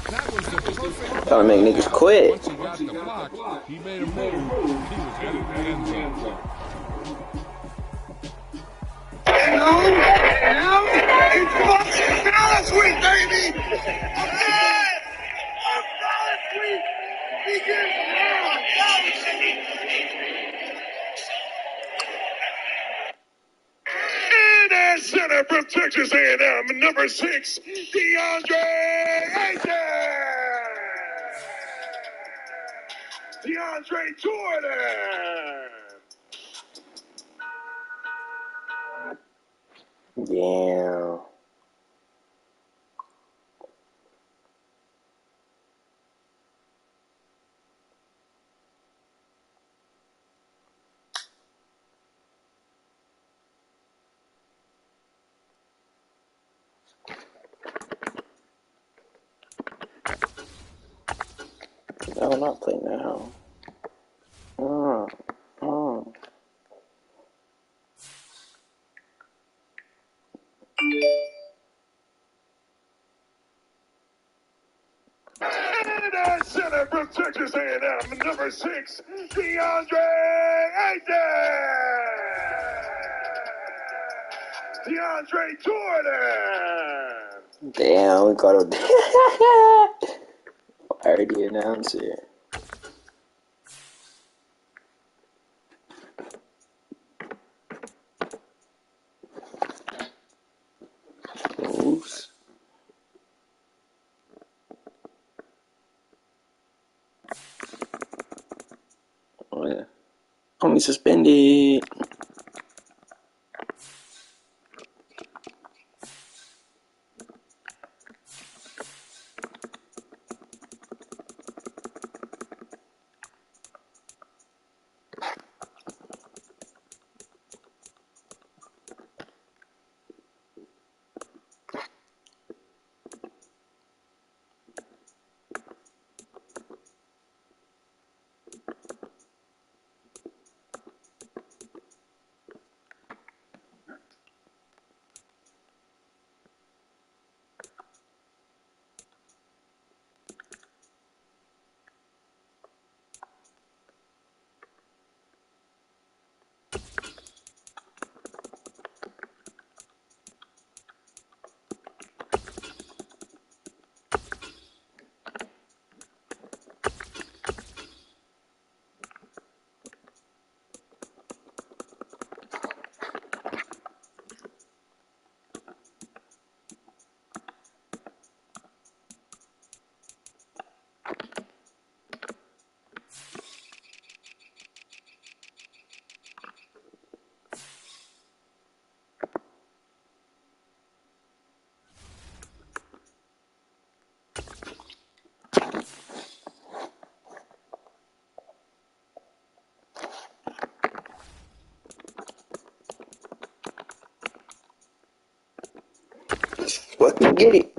Trying to make niggas quit. Once he got the block, he made a move. He was headed to the end zone. It's fucking Dallas week, baby! Dallas week begins now! And at center from Texas A&M, number 6, DeAndre Ayton! DeAndre Jordan! Damn. No, not play now. Oh, oh. And at center from Texas A&M, number 6, DeAndre Ayton! DeAndre Jordan! Damn, we got a. I already announced it. Oops. Oh, yeah. Homie suspended. Fucking get it.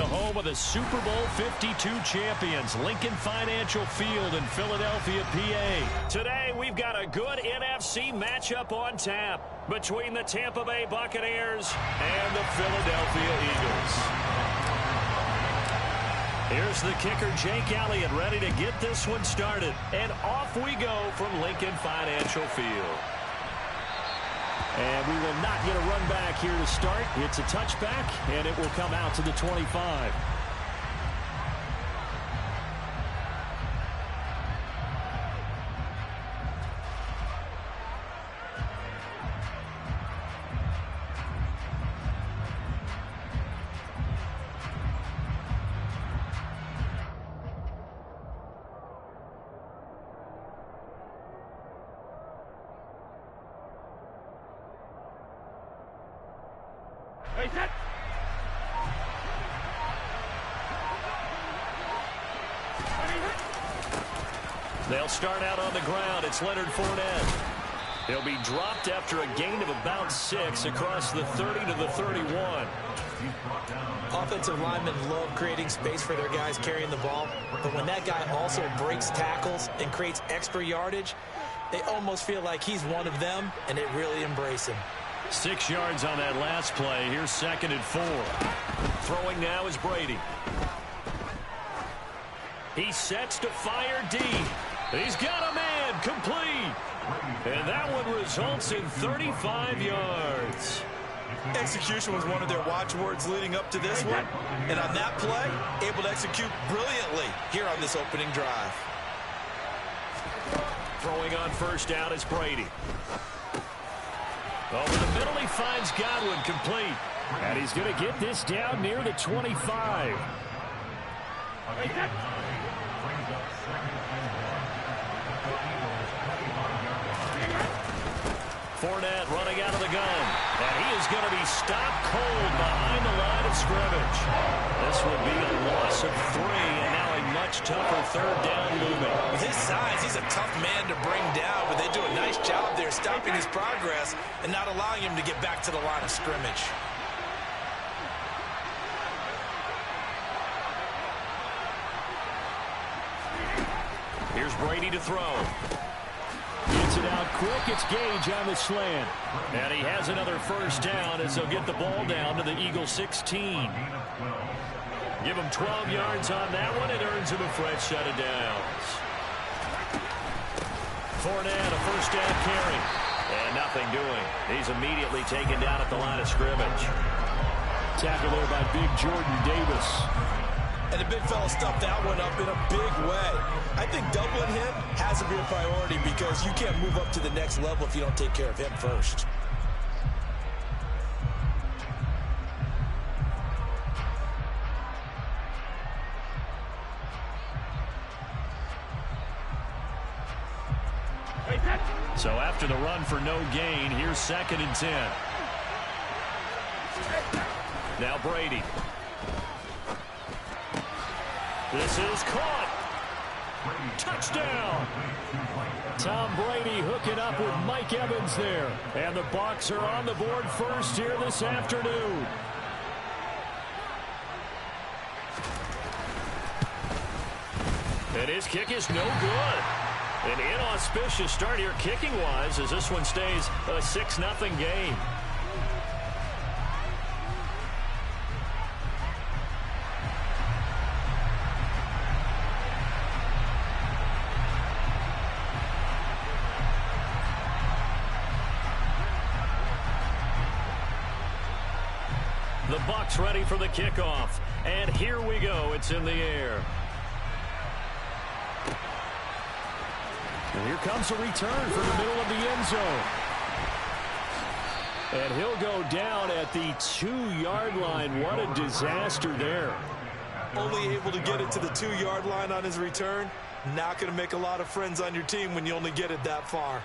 the home of the Super Bowl 52 champions, Lincoln Financial Field in Philadelphia, PA. Today, we've got a good NFC matchup on tap between the Tampa Bay Buccaneers and the Philadelphia Eagles. Here's the kicker, Jake Elliott, ready to get this one started. And off we go from Lincoln Financial Field. And we will not get a run back here to start. It's a touchback, and it will come out to the 25. They'll start out on the ground. It's Leonard Fournette. He'll be dropped after a gain of about 6 across the 30 to the 31. Offensive linemen love creating space for their guys carrying the ball, but when that guy also breaks tackles and creates extra yardage, they almost feel like he's one of them, and they really embrace him. 6 yards on that last play. Here's 2nd and 4. Throwing now is Brady. He sets to fire deep. He's got a man, complete. And that one results in 35 yards. Execution was one of their watchwords leading up to this one. And on that play, able to execute brilliantly here on this opening drive. Throwing on first down is Brady. Over the middle, he finds Godwin, complete. And he's going to get this down near the 25. Fournette running out of the gun. And he is going to be stopped cold behind the line of scrimmage. This would be a loss of 3, and now a much tougher 3rd down looming. With his size, he's a tough man to bring down, but they do a nice job there stopping his progress and not allowing him to get back to the line of scrimmage. Here's Brady to throw. Gets it out quick. It's Gage on the slant. And he has another first down as they'll get the ball down to the Eagles 16. Give him 12 yards on that one. It earns him a fresh set of downs. Fournette, a first down carry. And nothing doing. He's immediately taken down at the line of scrimmage. Tackle there by big Jordan Davis. And the big fella stuffed that one up in a big way. I think doubling him has to be a priority because you can't move up to the next level if you don't take care of him first. So after the run for no gain, here's 2nd and 10. Now Brady. This is caught. Touchdown. Tom Brady hooking up with Mike Evans there. And the Bucs are on the board first here this afternoon. And his kick is no good. An inauspicious start here kicking-wise as this one stays a 6-0 game. The Bucs ready for the kickoff. And here we go. It's in the air. And here comes a return from the middle of the end zone. And he'll go down at the 2-yard line. What a disaster there. Only able to get it to the 2-yard line on his return. Not going to make a lot of friends on your team when you only get it that far.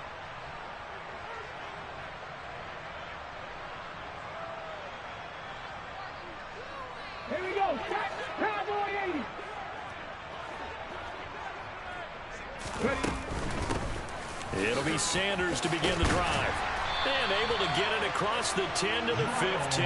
Here we go. Cowboy 80. It'll be Sanders to begin the drive. And able to get it across the 10 to the 15.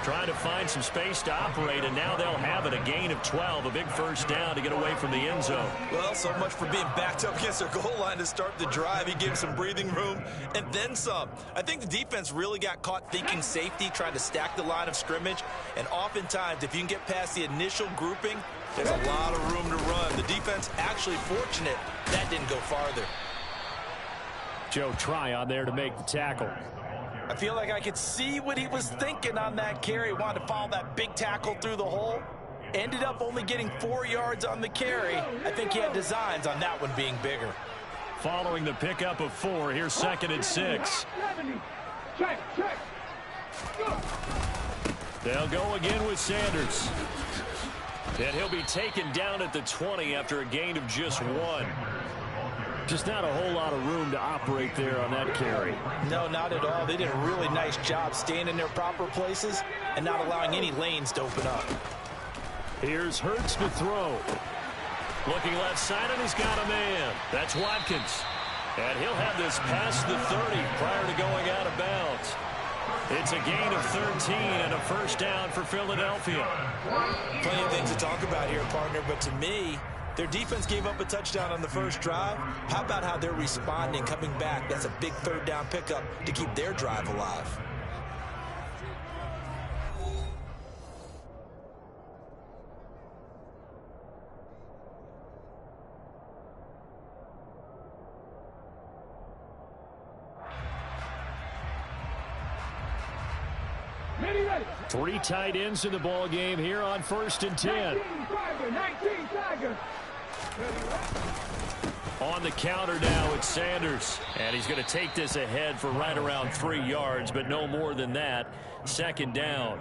trying to find some space to operate, and now they'll have it, a gain of 12, a big first down to get away from the end zone. Well, so much for being backed up against their goal line to start the drive. He gave some breathing room and then some. I think the defense really got caught thinking safety, trying to stack the line of scrimmage, and oftentimes if you can get past the initial grouping, there's a lot of room to run. The defense actually fortunate that didn't go farther. Joe Tryon there to make the tackle. I feel like I could see what he was thinking on that carry. Wanted to follow that big tackle through the hole. Ended up only getting 4 yards on the carry. I think he had designs on that one being bigger. Following the pickup of 4, here's 2nd and 6. Check. They'll go again with Sanders. And he'll be taken down at the 20 after a gain of just 1. Just not a whole lot of room to operate there on that carry. No, not at all. They did a really nice job staying in their proper places and not allowing any lanes to open up. Here's Hurts to throw. Looking left side, and he's got a man. That's Watkins. And he'll have this past the 30 prior to going out of bounds. It's a gain of 13 and a first down for Philadelphia. Plenty of things to talk about here, partner, but to me, their defense gave up a touchdown on the first drive. How about how they're responding, coming back? That's a big third down pickup to keep their drive alive. Ready. 3 tight ends in the ball game here on 1st and 10. 19 Tiger. On the counter now, it's Sanders. And he's going to take this ahead for right around 3 yards, but no more than that. 2nd down.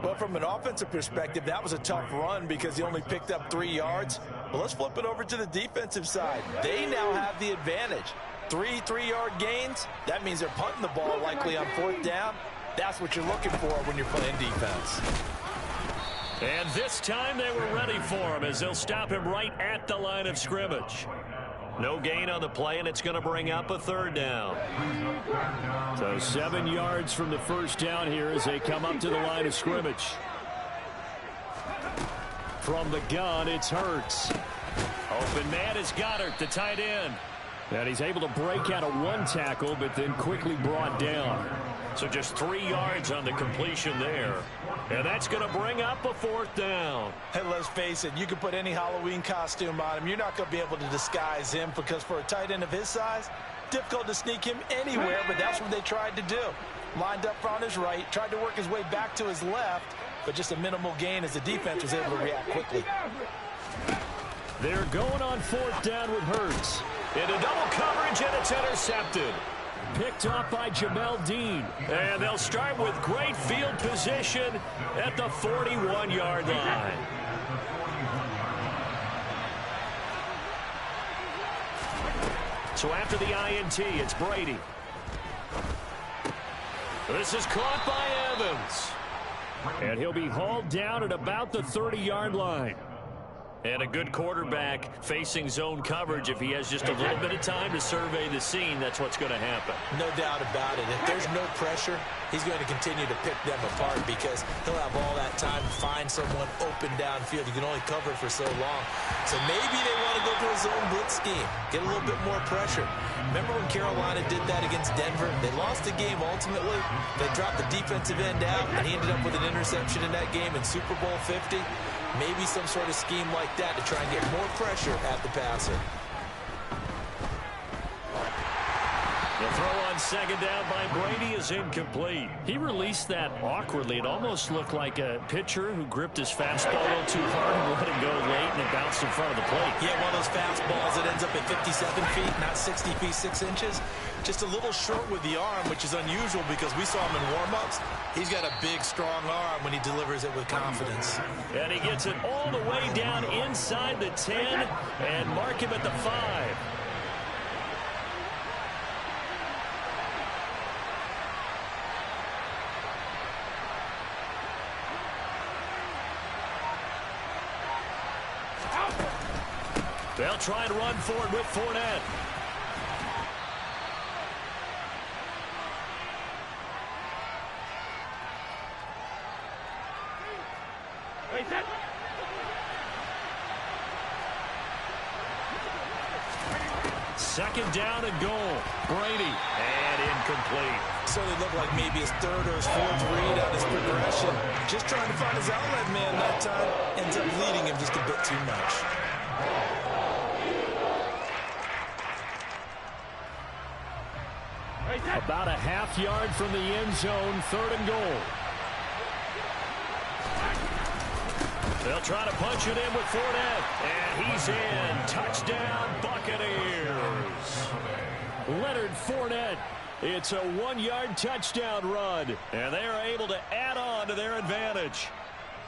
Well, from an offensive perspective, that was a tough run because he only picked up 3 yards. Well, let's flip it over to the defensive side. They now have the advantage. 3 3-yard gains. That means they're punting the ball likely on 4th down. That's what you're looking for when you're playing defense. And this time they were ready for him as they'll stop him right at the line of scrimmage. No gain on the play, and it's going to bring up a 3rd down. So 7 yards from the first down here as they come up to the line of scrimmage. From the gun, it's Hurts. Open man is Goddard, the tight end. And he's able to break out of 1 tackle, but then quickly brought down. So just 3 yards on the completion there. And that's going to bring up a 4th down. Hey, let's face it, you can put any Halloween costume on him. You're not going to be able to disguise him because for a tight end of his size, difficult to sneak him anywhere, but that's what they tried to do. Lined up on his right, tried to work his way back to his left, but just a minimal gain as the defense was able to react quickly. They're going on 4th down with Hurts. Into double coverage, and it's intercepted. Picked off by Jamel Dean. And they'll start with great field position at the 41-yard line. So after the INT, it's Brady. This is caught by Evans. And he'll be hauled down at about the 30-yard line. And a good quarterback facing zone coverage. If he has just a little bit of time to survey the scene, that's what's going to happen. No doubt about it. If there's no pressure, he's going to continue to pick them apart because he'll have all that time to find someone open downfield. You can only cover for so long. So maybe they want to go to a zone blitz scheme, get a little bit more pressure. Remember when Carolina did that against Denver? They lost the game ultimately. They dropped the defensive end out, and he ended up with an interception in that game in Super Bowl 50. Maybe some sort of scheme like that to try and get more pressure at the passer. The throw on 2nd down by Brady is incomplete. He released that awkwardly. It almost looked like a pitcher who gripped his fastball a little too hard and let it go late, and it bounced in front of the plate. Yeah, one of those fastballs that ends up at 57 feet, not 60 feet 6 inches. Just a little short with the arm, which is unusual because we saw him in warm-ups. He's got a big, strong arm when he delivers it with confidence. And he gets it all the way down inside the 10 and mark him at the 5. They'll try and run for it with Fournette. Second down and goal. Brady. And incomplete. So they look like maybe his third or his fourth read on his progression. Just trying to find his outlet man that time. Ends up leading him just a bit too much. About a half yard from the end zone. Third and goal. They'll try to punch it in with Fournette. And he's in. Touchdown, Buccaneers. Leonard Fournette. It's a 1-yard touchdown run. And they are able to add on to their advantage.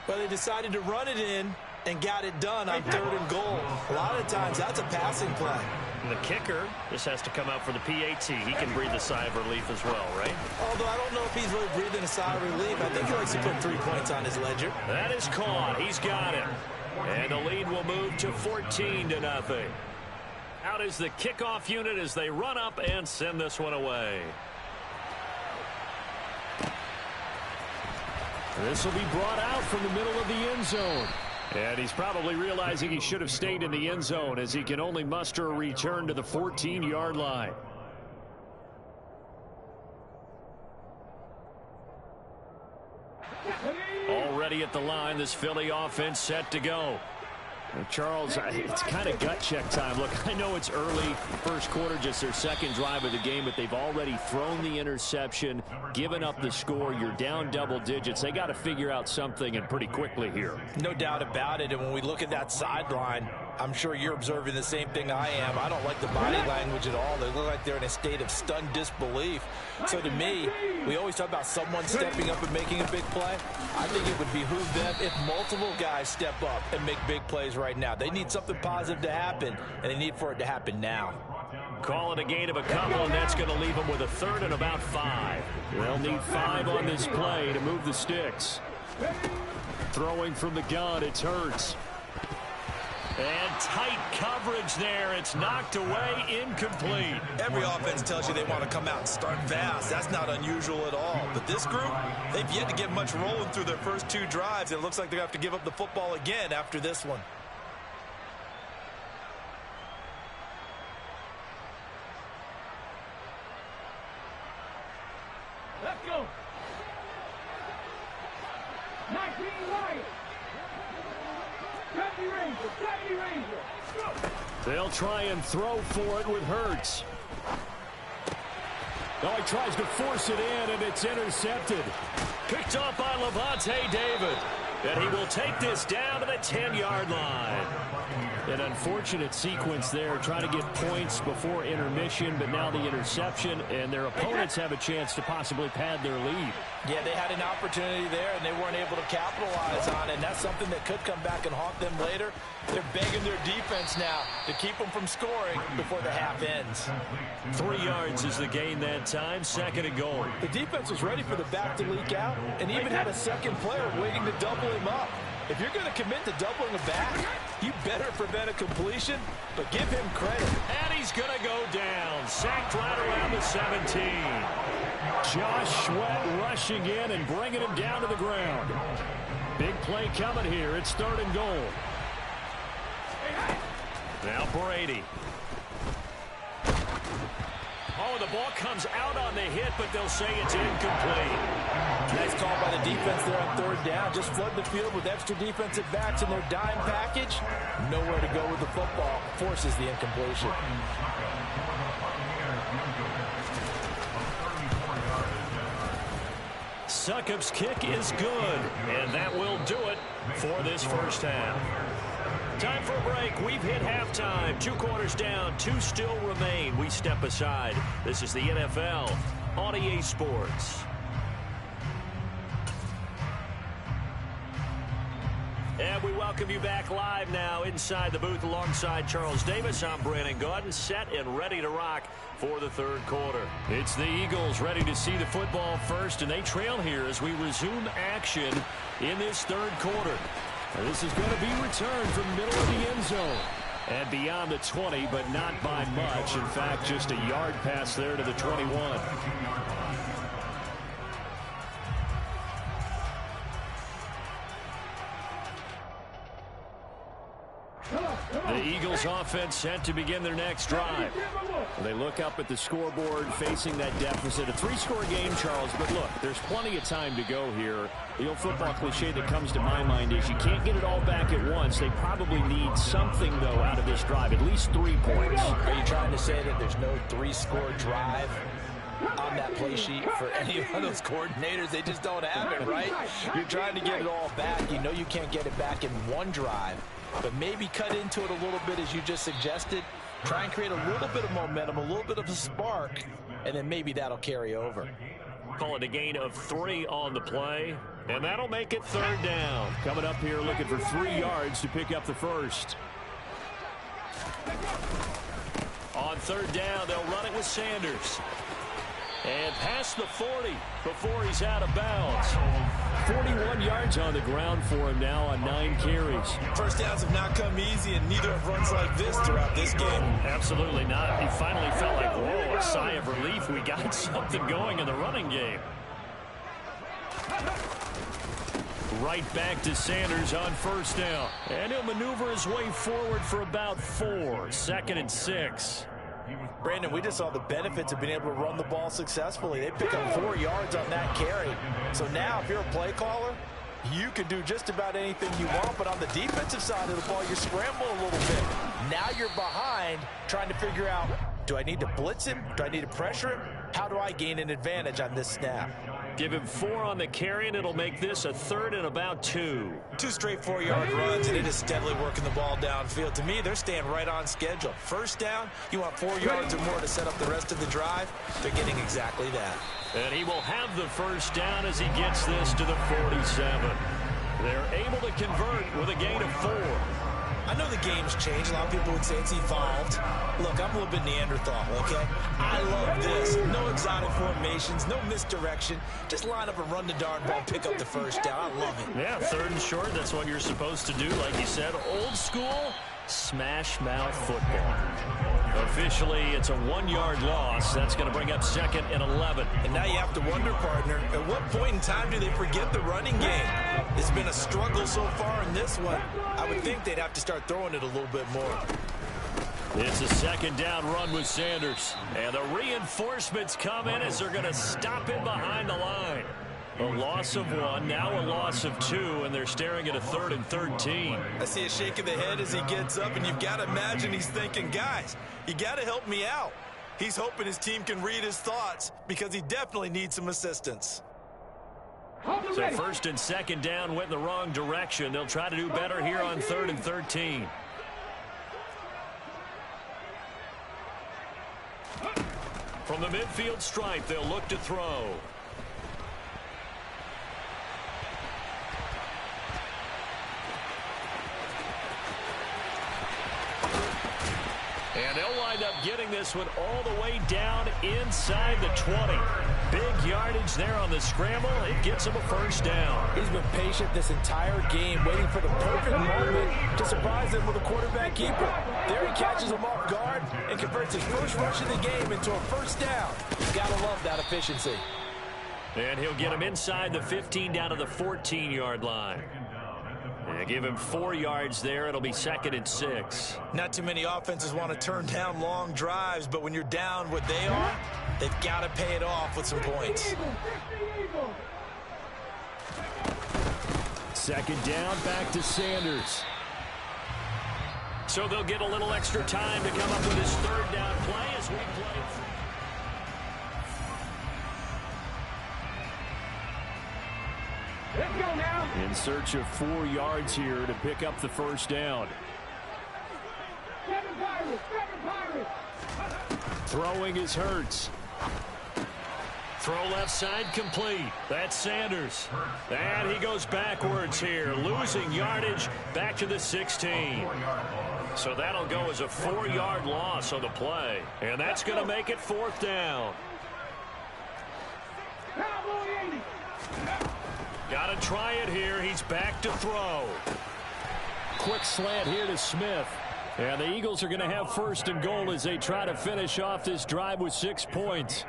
Well, they decided to run it in and got it done on third and goal. A lot of times, that's a passing play. And the kicker just has to come out for the PAT. He can breathe a sigh of relief as well, right? Although I don't know if he's really breathing a sigh of relief. I think he likes to put 3 points on his ledger. That is caught. He's got it. And the lead will move to 14-0. Out is the kickoff unit as they run up and send this one away. This will be brought out from the middle of the end zone. And he's probably realizing he should have stayed in the end zone as he can only muster a return to the 14-yard line. Already at the line, this Philly offense set to go. Charles, it's kind of gut check time. Look, I know it's early, first quarter, just their second drive of the game, but they've already thrown the interception, given up the score. You're down double digits. They got to figure out something, and pretty quickly here. No doubt about it. And when we look at that sideline, I'm sure you're observing the same thing I am. I don't like the body language at all. They look like they're in a state of stunned disbelief. So to me, we always talk about someone stepping up and making a big play. I think it would behoove them if multiple guys step up and make big plays right now. They need something positive to happen, and they need for it to happen now. Call it a gain of a couple, and that's going to leave them with a third and about 5. They'll need 5 on this play to move the sticks. Throwing from the gun, it's Hurts. And tight coverage there. It's knocked away, incomplete. Every offense tells you they want to come out and start fast. That's not unusual at all. But this group, they've yet to get much rolling through their first 2 drives. It looks like they're going to have to give up the football again after this one. Let's go. 19 right. 70 Ranger. Go. They'll try and throw for it with Hurts. Oh, he tries to force it in, and it's intercepted. Picked off by Levante David. And he will take this down to the 10-yard line. An unfortunate sequence there, trying to get points before intermission, but now the interception, and their opponents have a chance to possibly pad their lead. Yeah, they had an opportunity there, and they weren't able to capitalize on it, and that's something that could come back and haunt them later. They're begging their defense now to keep them from scoring before the half ends. 3 yards is the gain that time, second and goal. The defense was ready for the back to leak out, and even had a second player waiting to double him up. If you're going to commit to doubling a back, you better prevent a completion, but give him credit. And he's going to go down. Sacked right around the 17. Josh Sweat rushing in and bringing him down to the ground. Big play coming here. It's third and goal. Now Brady. Oh, the ball comes out on the hit, but they'll say it's incomplete. Nice call by the defense there on third down. Just flood the field with extra defensive backs in their dime package. Nowhere to go with the football. Forces the incompletion. Succop's kick is good, and that will do it for this first half. Time for a break. We've hit halftime. 2 quarters down. 2 still remain. We step aside. This is the NFL on EA Sports. And we welcome you back live now inside the booth alongside Charles Davis. I'm Brandon Gaudin, set and ready to rock for the third quarter. It's the Eagles ready to see the football first, and they trail here as we resume action in this third quarter. This is going to be returned from the middle of the end zone and beyond the 20, but not by much. In fact, just a yard pass there to the 21. The Eagles offense set to begin their next drive. They look up at the scoreboard facing that deficit. A 3-score game, Charles, but look, there's plenty of time to go here. The old football cliche that comes to my mind is you can't get it all back at once. They probably need something, though, out of this drive, at least 3 points. Are you trying to say that there's no 3-score drive on that play sheet for any of those coordinators? They just don't have it, right? You're trying to get it all back. You know you can't get it back in one drive, but maybe cut into it a little bit as you just suggested. Try and create a little bit of momentum, a little bit of a spark, and then maybe that'll carry over. Call it a gain of 3 on the play, and that'll make it 3rd down. Coming up here looking for 3 yards to pick up the first. On 3rd down, they'll run it with Sanders. And past the 40 before he's out of bounds. 41 yards on the ground for him now on 9 carries. First downs have not come easy, and neither have runs like this throughout this game. Absolutely not. He finally felt like, whoa, a sigh of relief. We got something going in the running game. Right back to Sanders on 1st down. And he'll maneuver his way forward for about 4. 2nd and 6. Brandon, we just saw the benefits of being able to run the ball successfully. They pick up 4 yards on that carry. So now, if you're a play caller, you can do just about anything you want. But on the defensive side of the ball, you scramble a little bit. Now you're behind, trying to figure out, do I need to blitz him? Do I need to pressure him? How do I gain an advantage on this snap? Give him 4 on the carry, and it'll make this a 3rd and about 2. 2 straight 4-yard runs, and it is steadily working the ball downfield. To me, they're staying right on schedule. 1st down, you want 4 yards or more to set up the rest of the drive. They're getting exactly that. And he will have the 1st down as he gets this to the 47. They're able to convert with a gain of 4. I know the game's changed. A lot of people would say it's evolved. Look, I'm a little bit Neanderthal, okay? I love this. No exotic formations, no misdirection. Just line up and run the darn ball, pick up the 1st down. I love it. Yeah, 3rd and short, that's what you're supposed to do. Like you said, old school, smash mouth football. Officially, it's a 1-yard loss. That's going to bring up 2nd and 11. And now you have to wonder, partner, at what point in time do they forget the running game? It's been a struggle so far in this one. I would think they'd have to start throwing it a little bit more. It's a 2nd down run with Sanders. And the reinforcements come in as they're going to stop him behind the line. A loss of 1, now a loss of 2, and they're staring at a 3rd and 13. I see a shake of the head as he gets up, and you've got to imagine he's thinking, guys, you got to help me out. He's hoping his team can read his thoughts because he definitely needs some assistance. So 1st and 2nd down went in the wrong direction. They'll try to do better here on 3rd and 13. From the midfield stripe, they'll look to throw. And they'll wind up getting this one all the way down inside the 20. Big yardage there on the scramble. It gets him a 1st down. He's been patient this entire game, waiting for the perfect moment to surprise him with a quarterback keeper. There he catches him off guard and converts his first rush of the game into a 1st down. You've got to love that efficiency. And he'll get him inside the 15 down to the 14-yard line. And give him 4 yards there. It'll be 2nd and 6. Not too many offenses want to turn down long drives, but when you're down what they are, they've got to pay it off with some points. 2nd down, back to Sanders. So they'll get a little extra time to come up with his 3rd down play as we play. Let's go now. In search of 4 yards here to pick up the 1st down. 7 Pirates, 7 Pirates. Throwing is Hurts. Throw left side complete. That's Sanders. And he goes backwards here, losing yardage back to the 16. So that'll go as a 4-yard loss on the play. And that's going to make it 4th down. Cowboy 80. Got to try it here. He's back to throw. Quick slant here to Smith. And the Eagles are going to have 1st and goal as they try to finish off this drive with 6 points.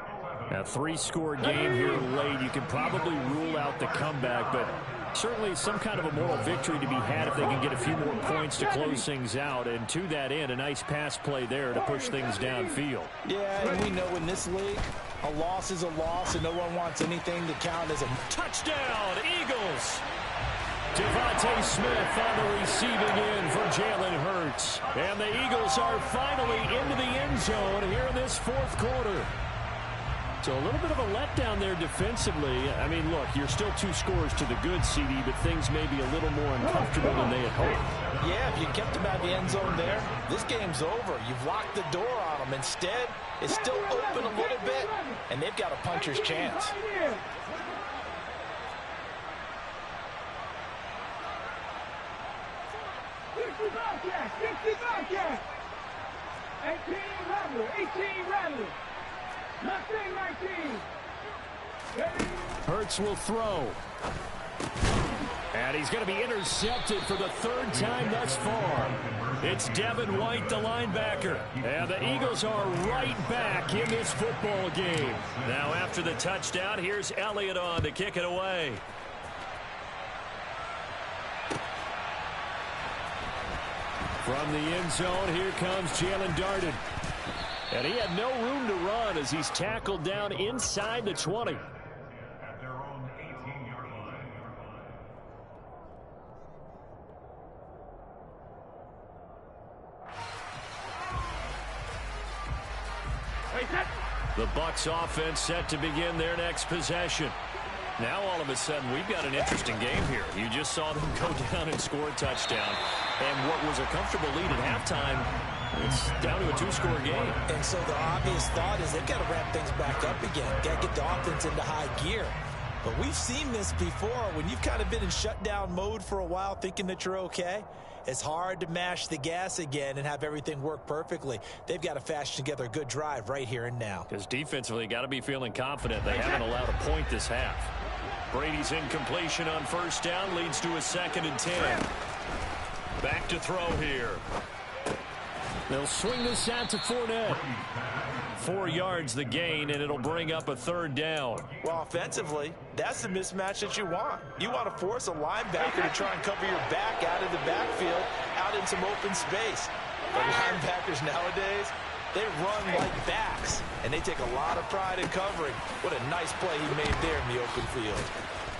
A 3-score game here late. You can probably rule out the comeback, but Certainly some kind of a moral victory to be had if they can get a few more points to close things out. And to that end, a nice pass play there to push things downfield. Yeah, and we know in this league, a loss is a loss, and no one wants anything to count as a touchdown, Eagles. Devontae Smith on the receiving end for Jalen Hurts. And the Eagles are finally into the end zone here in this fourth quarter. So a little bit of a letdown there defensively. I mean, look, you're still 2 scores to the good, CD, but things may be a little more uncomfortable than they had hoped. Yeah, if you kept them out of the end zone there, this game's over. You've locked the door on them. Instead, it's still open a little bit, and they've got a puncher's chance. Hurts will throw. And he's going to be intercepted for the 3rd time thus far. It's Devin White, the linebacker. And the Eagles are right back in this football game. Now after the touchdown, here's Elliott on to kick it away. From the end zone, here comes Jalen Darden. And he had no room to run as he's tackled down inside the 20. The Bucs offense set to begin their next possession. Now all of a sudden we've got an interesting game here. You just saw them go down and score a touchdown. And what was a comfortable lead at halftime, it's down to a 2-score game. And so the obvious thought is they've got to ramp things back up again. Got to get the offense into high gear. But we've seen this before. When you've kind of been in shutdown mode for a while thinking that you're okay, it's hard to mash the gas again and have everything work perfectly. They've got to fashion together a good drive right here and now. Because defensively, got to be feeling confident. They haven't allowed a point this half. Brady's incompletion on 1st down leads to a 2nd and 10. Back to throw here. They'll swing this out to Fournette. 4 yards the gain, and it'll bring up a 3rd down. Well, offensively, that's the mismatch that you want. You want to force a linebacker to try and cover your back out in the backfield, out in some open space. The linebackers nowadays, they run like backs, and they take a lot of pride in covering. What a nice play he made there in the open field.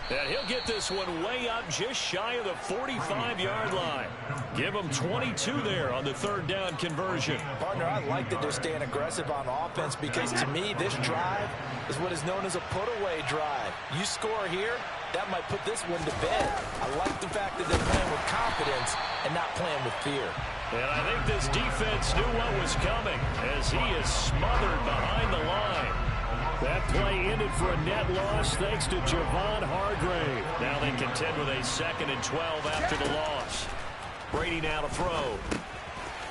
And he'll get this one way up just shy of the 45-yard line. Give him 22 there on the 3rd down conversion. Partner, I like that they're staying aggressive on offense because to me, this drive is what is known as a put-away drive. You score here, that might put this one to bed. I like the fact that they're playing with confidence and not playing with fear. And I think this defense knew what was coming as he is smothered behind the line. That play ended for a net loss thanks to Javon Hargrave. Now they contend with a 2nd and 12 after the loss. Brady now to throw.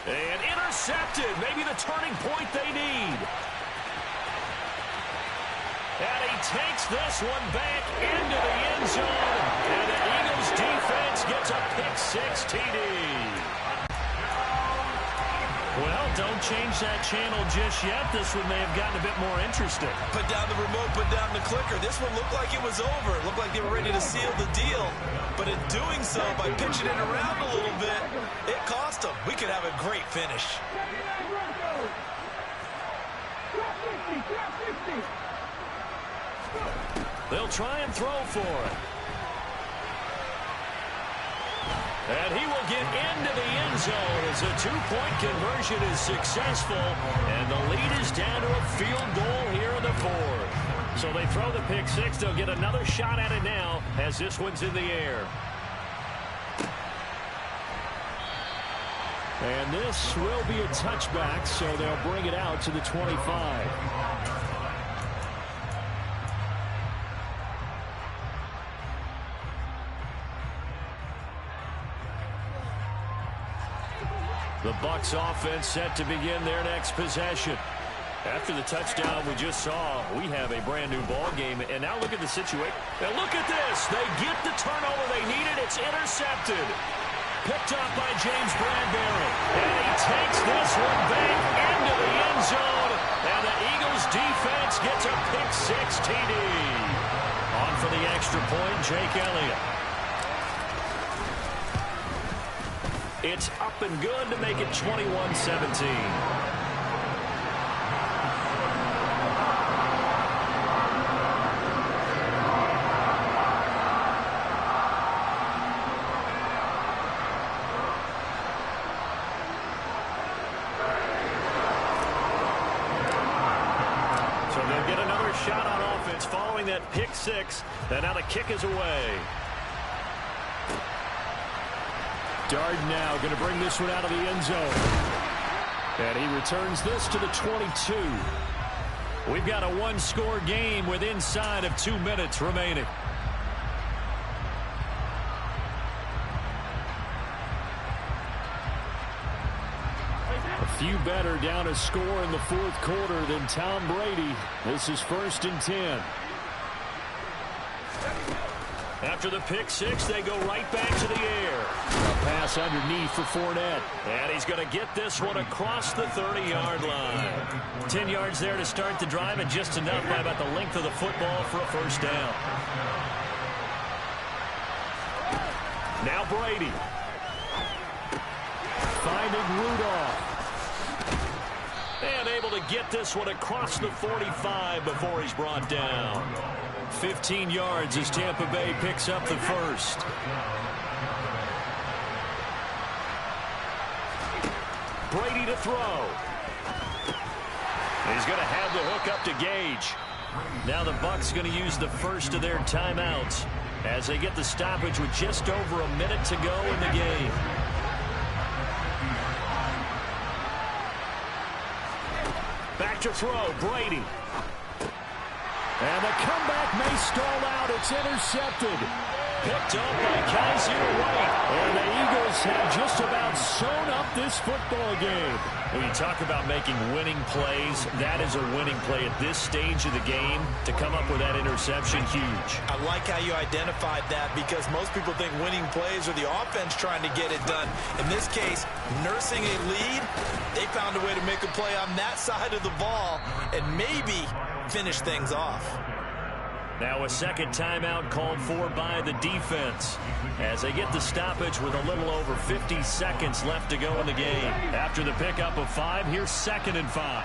And intercepted. Maybe the turning point they need. And he takes this one back into the end zone. And the Eagles defense gets a pick-6 TD. Well, don't change that channel just yet. This one may have gotten a bit more interesting. Put down the remote, put down the clicker. This one looked like it was over. It looked like they were ready to seal the deal. But in doing so, by pitching it around a little bit, it cost them. We could have a great finish. They'll try and throw for it. And he will get into the end zone as a 2-point conversion is successful. And the lead is down to a field goal here in the 4th. So they throw the pick-6. They'll get another shot at it now as this one's in the air. And this will be a touchback, so they'll bring it out to the 25. The Bucs offense set to begin their next possession. After the touchdown we just saw, we have a brand new ball game. And now look at the situation. Now look at this. They get the turnover they needed. It's intercepted. Picked up by James Bradbury. And he takes this one back into the end zone. And the Eagles defense gets a pick-6 TD. On for the extra point, Jake Elliott. It's up and good to make it 21-17. Shot on offense following that pick six. And now the kick is away. Darden now going to bring this one out of the end zone. And he returns this to the 22. We've got a one-score game with inside of 2 minutes remaining. Few better down a score in the fourth quarter than Tom Brady. This is 1st and 10. After the pick six, they go right back to the air. A pass underneath for Fournette. And he's going to get this one across the 30-yard line. 10 yards there to start the drive, and just enough by about the length of the football for a first down. Now Brady. Finding Rudolph. And able to get this one across the 45 before he's brought down. 15 yards as Tampa Bay picks up the first. Brady to throw. He's going to have the hook up to Gage. Now the Bucs going to use the first of their timeouts as they get the stoppage with just over a minute to go in the game. Back to throw, Brady. And the comeback may stall out. It's intercepted. Picked up by Kaiser White. And the Eagles have just about sewn up this football game. When you talk about making winning plays, that is a winning play at this stage of the game. To come up with that interception, huge. I like how you identified that, because most people think winning plays are the offense trying to get it done. In this case, nursing a lead, they found a way to make a play on that side of the ball and maybe finish things off. Now a second timeout called for by the defense as they get the stoppage with a little over 50 seconds left to go in the game. After the pickup of 5, here's 2nd and 5.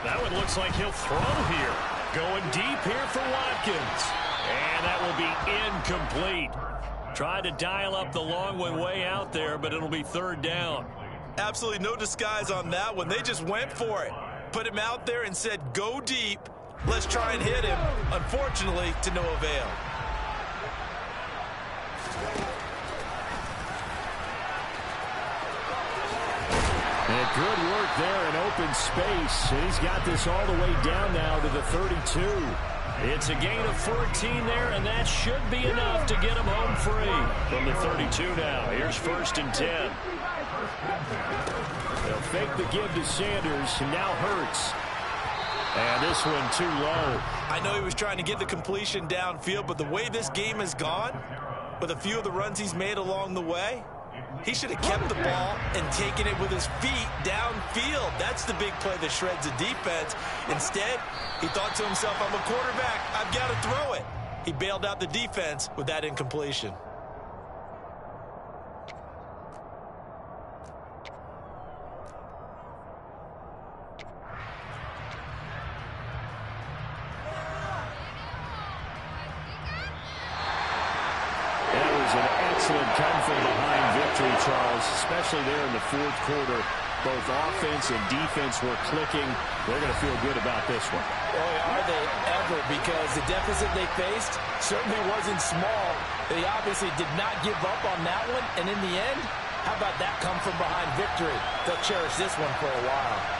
That one looks like he'll throw here. Going deep here for Watkins. And that will be incomplete. Tried to dial up the long one way out there, but it'll be 3rd down. Absolutely no disguise on that one. They just went for it. Put him out there and said, go deep. Let's try and hit him. Unfortunately, to no avail. And good work there in open space. And he's got this all the way down now to the 32. It's a gain of 14 there, and that should be enough to get him home free. From the 32 now, here's 1st and 10. They'll fake the give to Sanders, and now Hurts. And this one too low. I know he was trying to get the completion downfield, but the way this game has gone, with a few of the runs he's made along the way, he should have kept the ball and taken it with his feet downfield. That's the big play that shreds the defense. Instead, he thought to himself, I'm a quarterback, I've got to throw it. He bailed out the defense with that incompletion. Excellent come from behind victory, Charles, especially there in the fourth quarter. Both offense and defense were clicking. They're going to feel good about this one. Boy, are they ever, because the deficit they faced certainly wasn't small. They obviously did not give up on that one, and in the end, how about that come from behind victory? They'll cherish this one for a while.